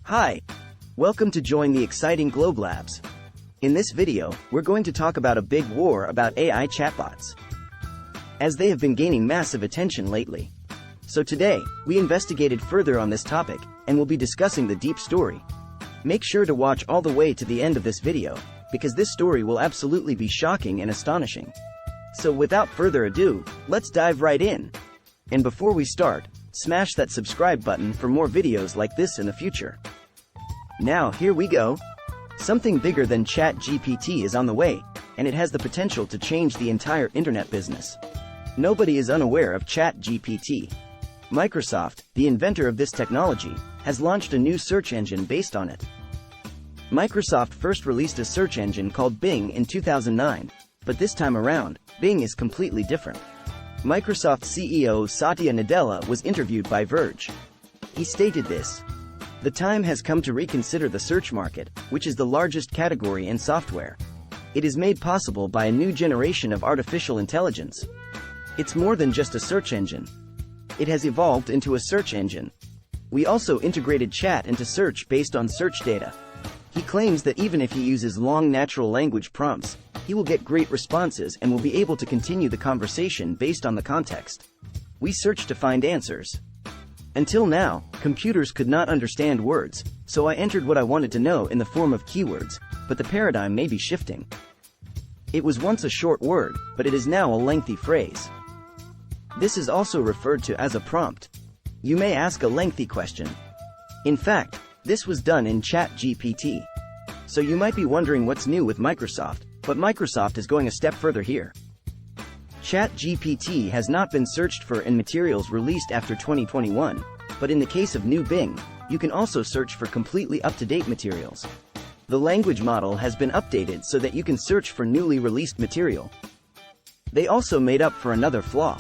Hi! Welcome to join the exciting Globe Labs. In this video, we're going to talk about a big war about AI chatbots, as they have been gaining massive attention lately. So today, we investigated further on this topic, and we'll be discussing the deep story. Make sure to watch all the way to the end of this video, because this story will absolutely be shocking and astonishing. So without further ado, let's dive right in. And before we start, smash that subscribe button for more videos like this in the future. Now, here we go. Something bigger than ChatGPT is on the way, and it has the potential to change the entire internet business. Nobody is unaware of ChatGPT. Microsoft, the inventor of this technology, has launched a new search engine based on it. Microsoft first released a search engine called Bing in 2009, but this time around, Bing is completely different. Microsoft CEO Satya Nadella was interviewed by Verge. He stated this: "The time has come to reconsider the search market, which is the largest category in software. It is made possible by a new generation of artificial intelligence. It's more than just a search engine. It has evolved into a search engine. We also integrated chat into search based on search data." He claims that even if he uses long natural language prompts, he will get great responses and will be able to continue the conversation based on the context. "We searched to find answers. Until now, computers could not understand words, so I entered what I wanted to know in the form of keywords, but the paradigm may be shifting. It was once a short word, but it is now a lengthy phrase. This is also referred to as a prompt. You may ask a lengthy question. In fact, this was done in ChatGPT. So you might be wondering what's new with Microsoft, but Microsoft is going a step further here. ChatGPT has not been searched for in materials released after 2021, but in the case of new Bing, you can also search for completely up-to-date materials. The language model has been updated so that you can search for newly released material. They also made up for another flaw.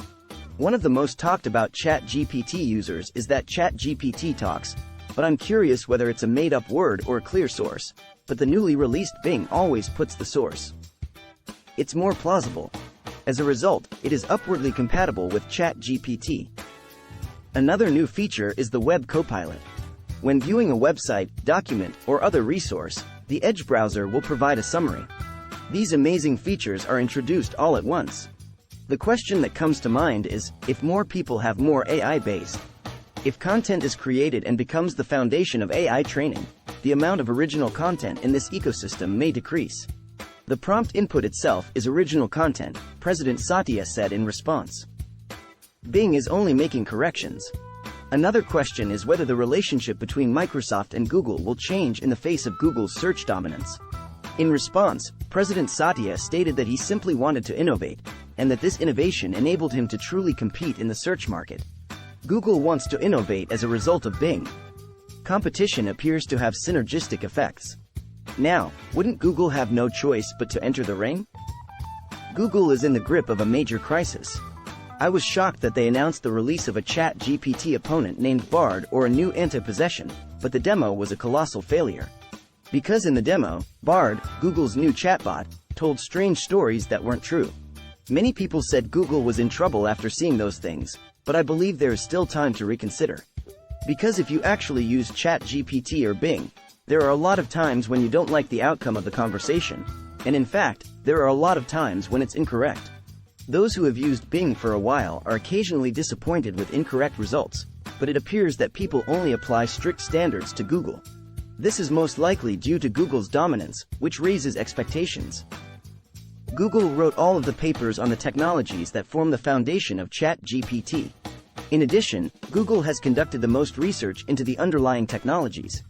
One of the most talked about ChatGPT users is that ChatGPT talks, but I'm curious whether it's a made-up word or a clear source, but the newly released Bing always puts the source. It's more plausible. As a result, it is upwardly compatible with ChatGPT. Another new feature is the Web Copilot. When viewing a website, document, or other resource, the Edge browser will provide a summary. These amazing features are introduced all at once. The question that comes to mind is, if more people have more AI-based, if content is created and becomes the foundation of AI training, the amount of original content in this ecosystem may decrease. The prompt input itself is original content, President Satya said in response. Bing is only making corrections. Another question is whether the relationship between Microsoft and Google will change in the face of Google's search dominance. In response, President Satya stated that he simply wanted to innovate, and that this innovation enabled him to truly compete in the search market. Google wants to innovate as a result of Bing. Competition appears to have synergistic effects. Now, wouldn't Google have no choice but to enter the ring? Google is in the grip of a major crisis. I was shocked that they announced the release of a ChatGPT opponent named Bard or a new anti-possession, but the demo was a colossal failure. Because in the demo, Bard, Google's new chatbot, told strange stories that weren't true. Many people said Google was in trouble after seeing those things, but I believe there is still time to reconsider. Because if you actually use ChatGPT or Bing, there are a lot of times when you don't like the outcome of the conversation, and in fact, there are a lot of times when it's incorrect. Those who have used Bing for a while are occasionally disappointed with incorrect results, but it appears that people only apply strict standards to Google. This is most likely due to Google's dominance, which raises expectations. Google wrote all of the papers on the technologies that form the foundation of ChatGPT. In addition, Google has conducted the most research into the underlying technologies.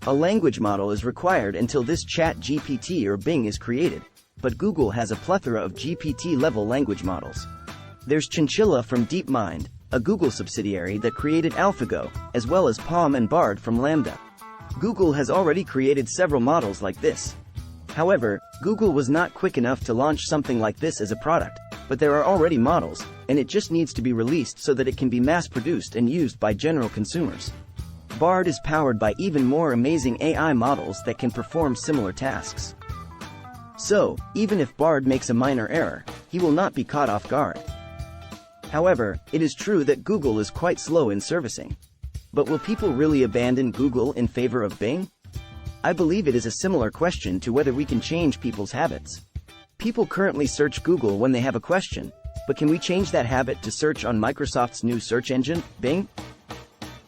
A language model is required until this ChatGPT or Bing is created, but Google has a plethora of GPT-level language models. There's Chinchilla from DeepMind, a Google subsidiary that created AlphaGo, as well as Palm and Bard from Lambda. Google has already created several models like this. However, Google was not quick enough to launch something like this as a product, but there are already models, and it just needs to be released so that it can be mass-produced and used by general consumers. Bard is powered by even more amazing AI models that can perform similar tasks. So, even if Bard makes a minor error, he will not be caught off guard. However, it is true that Google is quite slow in servicing. But will people really abandon Google in favor of Bing? I believe it is a similar question to whether we can change people's habits. People currently search Google when they have a question, but can we change that habit to search on Microsoft's new search engine, Bing?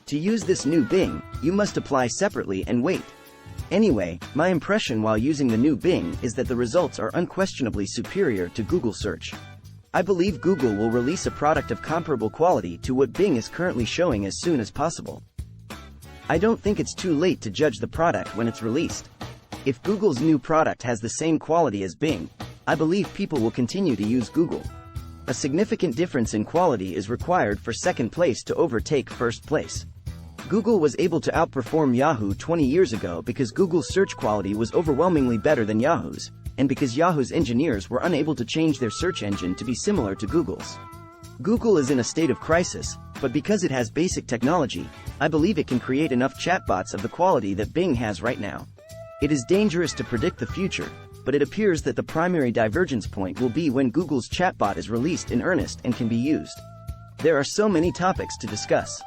To use this new Bing, you must apply separately and wait. Anyway, my impression while using the new Bing is that the results are unquestionably superior to Google search. I believe Google will release a product of comparable quality to what Bing is currently showing as soon as possible. I don't think it's too late to judge the product when it's released. If Google's new product has the same quality as Bing, I believe people will continue to use Google. A significant difference in quality is required for second place to overtake first place. Google was able to outperform Yahoo 20 years ago because Google's search quality was overwhelmingly better than Yahoo's, and because Yahoo's engineers were unable to change their search engine to be similar to Google's. Google is in a state of crisis, but because it has basic technology, I believe it can create enough chatbots of the quality that Bing has right now. It is dangerous to predict the future, but it appears that the primary divergence point will be when Google's chatbot is released in earnest and can be used. There are so many topics to discuss.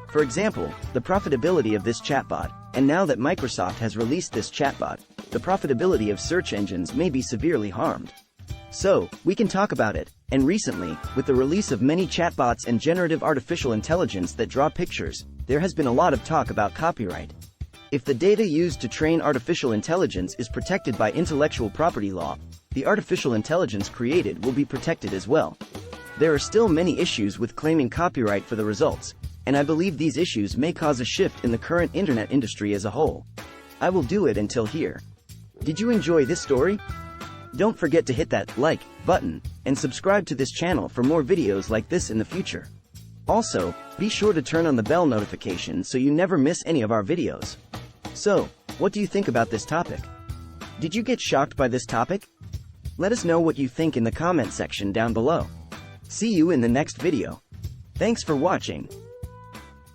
For example, the profitability of this chatbot, and now that Microsoft has released this chatbot, the profitability of search engines may be severely harmed. So, we can talk about it, and recently, with the release of many chatbots and generative artificial intelligence that draw pictures, there has been a lot of talk about copyright. If the data used to train artificial intelligence is protected by intellectual property law, the artificial intelligence created will be protected as well. There are still many issues with claiming copyright for the results, and I believe these issues may cause a shift in the current internet industry as a whole. I will do it until here. Did you enjoy this story? Don't forget to hit that like button and subscribe to this channel for more videos like this in the future. Also, be sure to turn on the bell notification so you never miss any of our videos. So, what do you think about this topic? Did you get shocked by this topic? Let us know what you think in the comment section down below. See you in the next video. Thanks for watching.